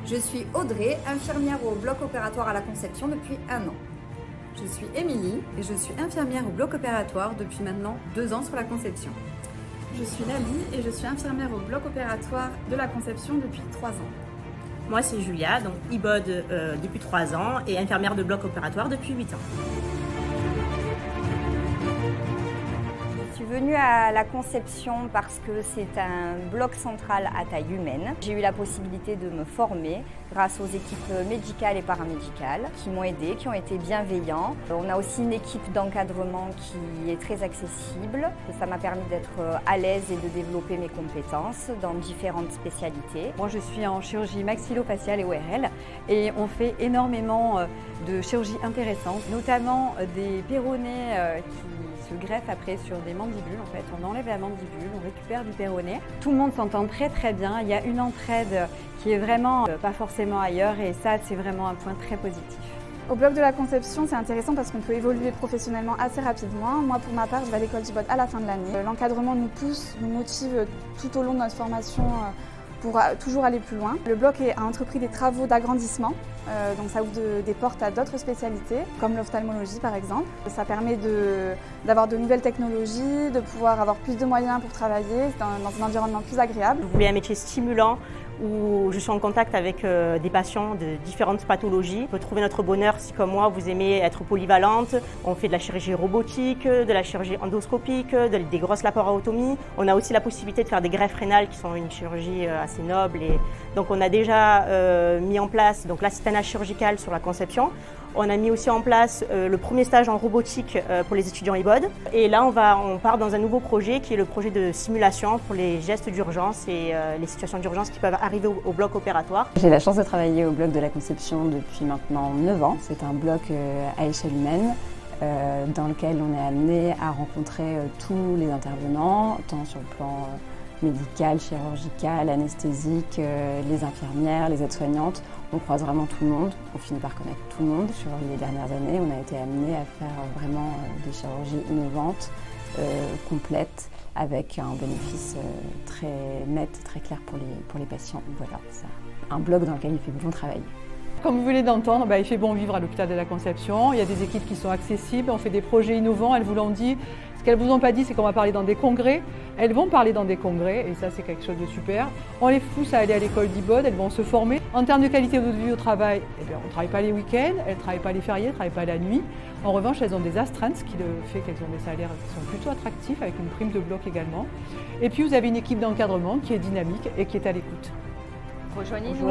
Je suis Audrey, infirmière au bloc opératoire à la Conception depuis 1 an. Je suis Émilie et je suis infirmière au bloc opératoire depuis maintenant 2 ans sur la Conception. Je suis Lali et je suis infirmière au bloc opératoire de la Conception depuis 3 ans. Moi c'est Julia, donc IBOD depuis 3 ans et infirmière de bloc opératoire depuis 8 ans. Je suis venue à la Conception parce que c'est un bloc central à taille humaine. J'ai eu la possibilité de me former grâce aux équipes médicales et paramédicales qui m'ont aidée, qui ont été bienveillants. On a aussi une équipe d'encadrement qui est très accessible. Ça m'a permis d'être à l'aise et de développer mes compétences dans différentes spécialités. Moi, je suis en chirurgie maxillofaciale et ORL et on fait énormément de chirurgies intéressantes, notamment des péronés qui se greffe après sur des mandibules. En fait, on enlève la mandibule, on récupère du péroné. Tout le monde s'entend très bien. Il y a une entraide qui est vraiment pas forcément ailleurs et ça, c'est vraiment un point très positif. Au bloc de la Conception, c'est intéressant parce qu'on peut évoluer professionnellement assez rapidement. Moi, pour ma part, je vais à l'école d'IBOD à la fin de l'année. L'encadrement nous pousse, nous motive tout au long de notre formation pour toujours aller plus loin. Le bloc a entrepris des travaux d'agrandissement, donc ça ouvre des portes à d'autres spécialités, comme l'ophtalmologie par exemple. Ça permet d'avoir de nouvelles technologies, de pouvoir avoir plus de moyens pour travailler dans un environnement plus agréable. Vous voulez un métier stimulant où je suis en contact avec des patients de différentes pathologies. On peut trouver notre bonheur si, comme moi, vous aimez être polyvalente. On fait de la chirurgie robotique, de la chirurgie endoscopique, des grosses laparotomies. On a aussi la possibilité de faire des greffes rénales qui sont une chirurgie assez noble. Et donc on a déjà mis en place l'assistanat chirurgical sur la Conception. On a mis aussi en place le premier stage en robotique pour les étudiants IBOD. Et là, on part dans un nouveau projet qui est le projet de simulation pour les gestes d'urgence et les situations d'urgence qui peuvent arriver au bloc opératoire. J'ai la chance de travailler au bloc de la Conception depuis maintenant 9 ans. C'est un bloc à échelle humaine dans lequel on est amené à rencontrer tous les intervenants, tant sur le plan médical, chirurgical, anesthésique, les infirmières, les aides-soignantes. On croise vraiment tout le monde, on finit par connaître tout le monde. Sur les dernières années, on a été amené à faire vraiment des chirurgies innovantes, complètes, avec un bénéfice très net, très clair pour les patients. Voilà, c'est un bloc dans lequel il fait bon travailler. Comme vous venez d'entendre, il fait bon vivre à l'hôpital de la Conception. Il y a des équipes qui sont accessibles, on fait des projets innovants, elles vous l'ont dit. Ce qu'elles ne vous ont pas dit, c'est qu'on va parler dans des congrès. Elles vont parler dans des congrès et ça, c'est quelque chose de super. On les pousse à aller à l'école d'IBOD, elles vont se former. En termes de qualité de vie au travail, on ne travaille pas les week-ends, elles ne travaillent pas les fériés, elles ne travaillent pas la nuit. En revanche, elles ont des astreintes, ce qui fait qu'elles ont des salaires qui sont plutôt attractifs, avec une prime de bloc également. Et puis, vous avez une équipe d'encadrement qui est dynamique et qui est à l'écoute. Rejoignez-nous.